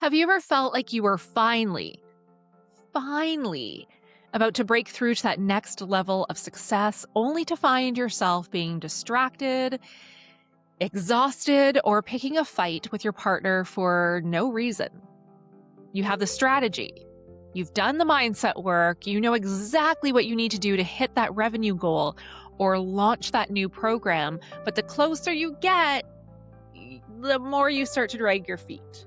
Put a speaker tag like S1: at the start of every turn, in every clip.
S1: Have you ever felt like you were finally about to break through to that next level of success only to find yourself being distracted, exhausted, or picking a fight with your partner for no reason? You have the strategy. You've done the mindset work. You know exactly what you need to do to hit that revenue goal or launch that new program. But the closer you get, the more you start to drag your feet.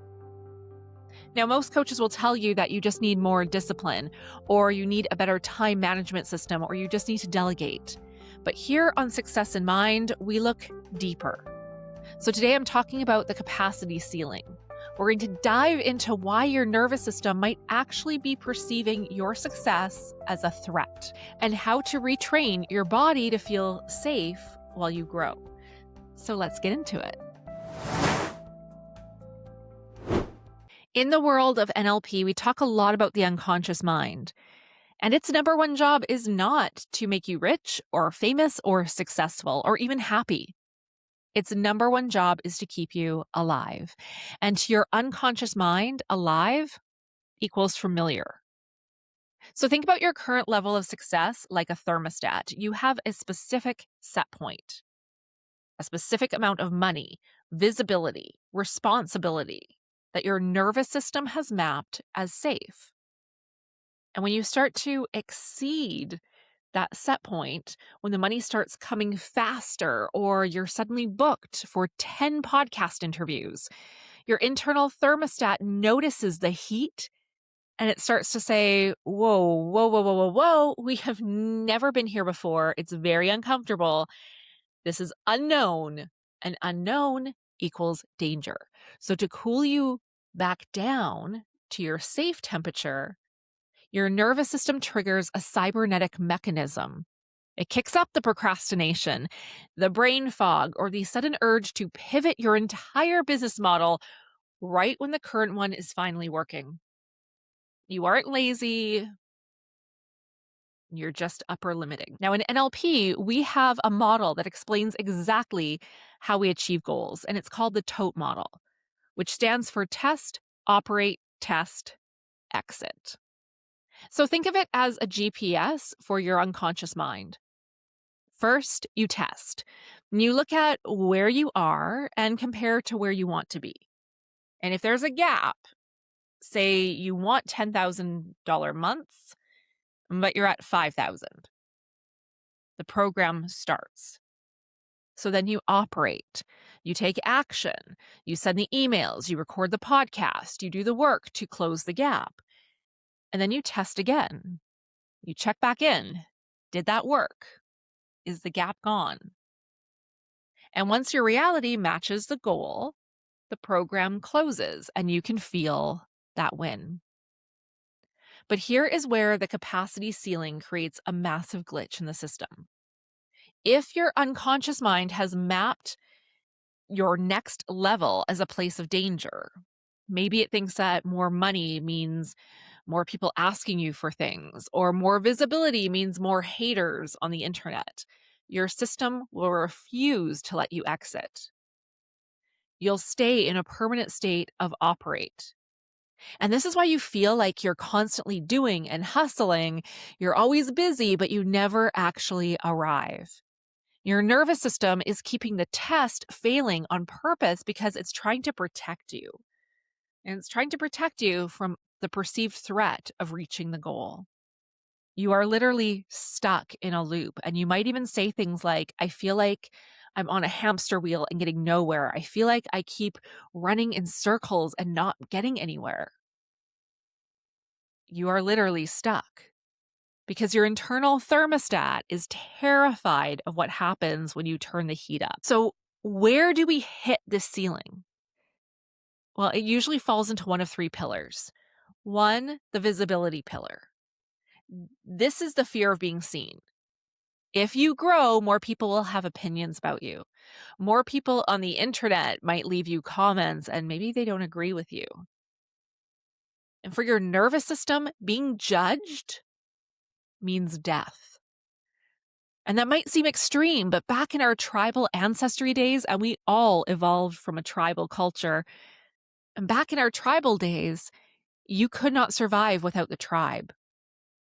S1: Now, most coaches will tell you that you just need more discipline, or you need a better time management system, or you just need to delegate. But here on Success in Mind, we look deeper. So today I'm talking about the capacity ceiling. We're going to dive into why your nervous system might actually be perceiving your success as a threat, and how to retrain your body to feel safe while you grow. So let's get into it. In the world of NLP, we talk a lot about the unconscious mind. And its number one job is not to make you rich or famous or successful or even happy. Its number one job is to keep you alive. And to your unconscious mind, alive equals familiar. So think about your current level of success like a thermostat. You have a specific set point, a specific amount of money, visibility, responsibility that your nervous system has mapped as safe. And when you start to exceed that set point, when the money starts coming faster or you're suddenly booked for 10 podcast interviews, your internal thermostat notices the heat and it starts to say, whoa, whoa, whoa, whoa, whoa, whoa, we have never been here before. It's very uncomfortable. This is unknown, and unknown equals danger. So to cool you back down to your safe temperature, your nervous system triggers a cybernetic mechanism. It kicks up the procrastination, the brain fog, or the sudden urge to pivot your entire business model right when the current one is finally working. You aren't lazy. You're just upper limiting. Now, in NLP, we have a model that explains exactly how we achieve goals, and it's called the T.O.T.E model, which stands for test, operate, test, exit. So think of it as a GPS for your unconscious mind. First, you test. You look at where you are and compare to where you want to be. And if there's a gap, say you want $10,000 months, but you're at 5,000, the program starts. So then you operate, you take action, you send the emails, you record the podcast, you do the work to close the gap. And then you test again. You check back in. Did that work? Is the gap gone? And once your reality matches the goal, the program closes and you can feel that win. But here is where the capacity ceiling creates a massive glitch in the system. If your unconscious mind has mapped your next level as a place of danger, maybe it thinks that more money means more people asking you for things, or more visibility means more haters on the internet, your system will refuse to let you exit. You'll stay in a permanent state of operate. And this is why you feel like you're constantly doing and hustling. You're always busy, but you never actually arrive. Your nervous system is keeping the test failing on purpose because it's trying to protect you. And it's trying to protect you from the perceived threat of reaching the goal. You are literally stuck in a loop. And you might even say things like, I feel like I'm on a hamster wheel and getting nowhere. I feel like I keep running in circles and not getting anywhere. You are literally stuck because your internal thermostat is terrified of what happens when you turn the heat up. So where do we hit this ceiling? Well, it usually falls into one of three pillars. One, the visibility pillar. This is the fear of being seen. If you grow, more people will have opinions about you. More people on the internet might leave you comments and maybe they don't agree with you. And for your nervous system, being judged means death. And that might seem extreme, but back in our tribal ancestry days, and we all evolved from a tribal culture, And back in our tribal days, you could not survive without the tribe.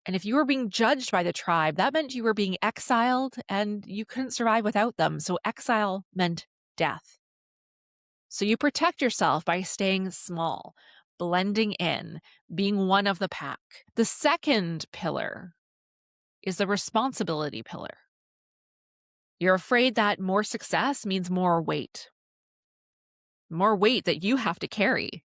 S1: And if you were being judged by the tribe, that meant you were being exiled and you couldn't survive without them. So exile meant death. So you protect yourself by staying small, blending in, being one of the pack. The second pillar is the responsibility pillar. You're afraid that more success means more weight that you have to carry.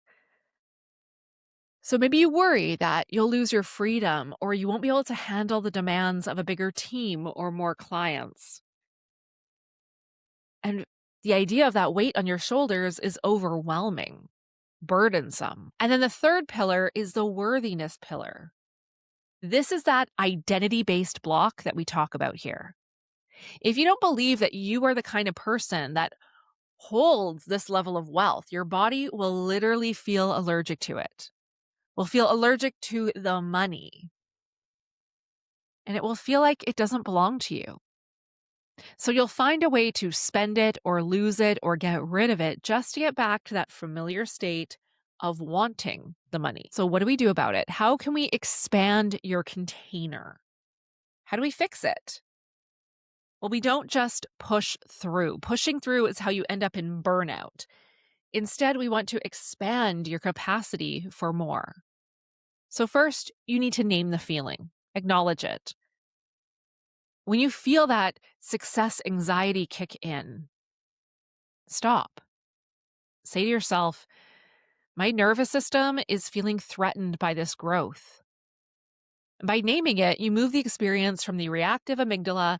S1: So maybe you worry that you'll lose your freedom or you won't be able to handle the demands of a bigger team or more clients. And the idea of that weight on your shoulders is overwhelming, burdensome. And then the third pillar is the worthiness pillar. This is that identity-based block that we talk about here. If you don't believe that you are the kind of person that holds this level of wealth, your body will literally feel allergic to it, will feel allergic to the money, and it will feel like it doesn't belong to you. So you'll find a way to spend it or lose it or get rid of it just to get back to that familiar state of wanting the money. So what do we do about it? How can we expand your container? How do we fix it? Well, we don't just push through. Pushing through is how you end up in burnout. Instead, we want to expand your capacity for more. So first, you need to name the feeling, acknowledge it. When you feel that success anxiety kick in, stop. Say to yourself, my nervous system is feeling threatened by this growth. And by naming it, you move the experience from the reactive amygdala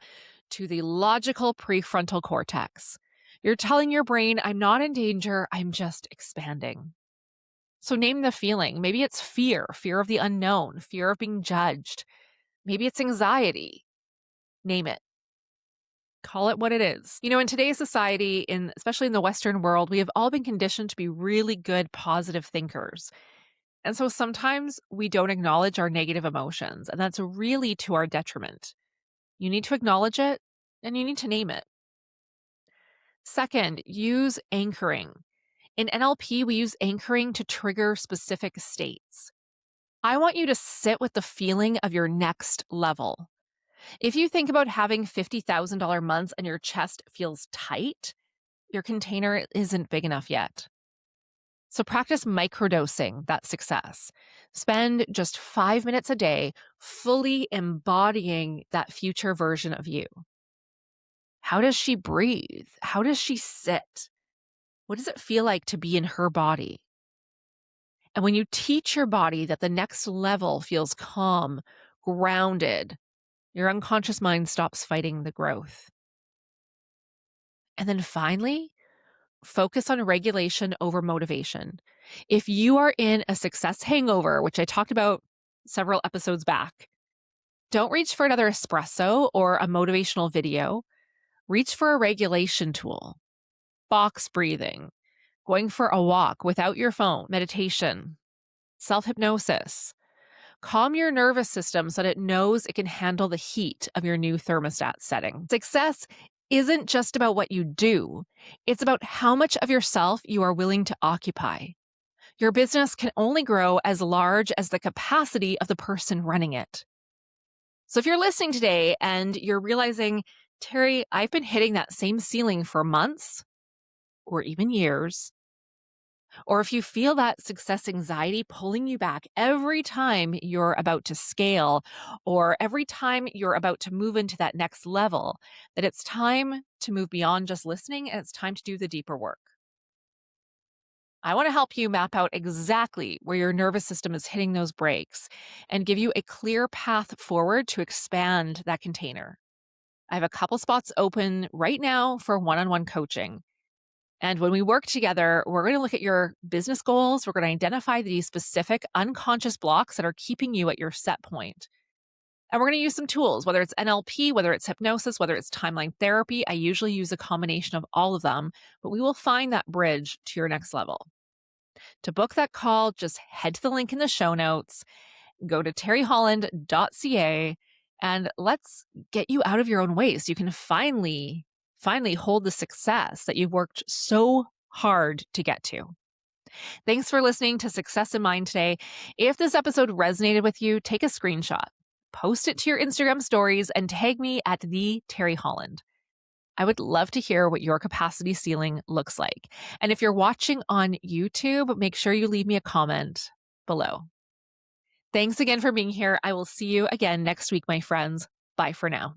S1: to the logical prefrontal cortex. You're telling your brain, I'm not in danger, I'm just expanding. So name the feeling. Maybe it's fear of the unknown, fear of being judged. Maybe it's anxiety. Name it. Call it what it is. In today's society, especially in the Western world, we have all been conditioned to be really good, positive thinkers. And so sometimes we don't acknowledge our negative emotions, and that's really to our detriment. You need to acknowledge it, and you need to name it. Second, use anchoring. In NLP, we use anchoring to trigger specific states. I want you to sit with the feeling of your next level. If you think about having $50,000 months and your chest feels tight, your container isn't big enough yet. So practice microdosing that success. Spend just 5 minutes a day fully embodying that future version of you. How does she breathe? How does she sit? What does it feel like to be in her body? And when you teach your body that the next level feels calm, grounded, your unconscious mind stops fighting the growth. And then finally, focus on regulation over motivation. If you are in a success hangover, which I talked about several episodes back, don't reach for another espresso or a motivational video. Reach for a regulation tool, box breathing, going for a walk without your phone, meditation, self-hypnosis. Calm your nervous system so that it knows it can handle the heat of your new thermostat setting. Success isn't just about what you do. It's about how much of yourself you are willing to occupy. Your business can only grow as large as the capacity of the person running it. So if you're listening today and you're realizing, Teri, I've been hitting that same ceiling for months or even years, or if you feel that success anxiety pulling you back every time you're about to scale or every time you're about to move into that next level, that it's time to move beyond just listening and it's time to do the deeper work. I want to help you map out exactly where your nervous system is hitting those brakes and give you a clear path forward to expand that container. I have a couple spots open right now for one-on-one coaching. And when we work together, we're going to look at your business goals. We're going to identify the specific unconscious blocks that are keeping you at your set point. And we're going to use some tools, whether it's NLP, whether it's hypnosis, whether it's timeline therapy. I usually use a combination of all of them, but we will find that bridge to your next level. To book that call, just head to the link in the show notes, go to teriholland.ca, and let's get you out of your own way so you can finally hold the success that you've worked so hard to get to. Thanks for listening to Success in Mind today. If this episode resonated with you, take a screenshot, post it to your Instagram stories, and tag me at the Teri Holland. I would love to hear what your capacity ceiling looks like. And if you're watching on YouTube, make sure you leave me a comment below. Thanks again for being here. I will see you again next week, my friends. Bye for now.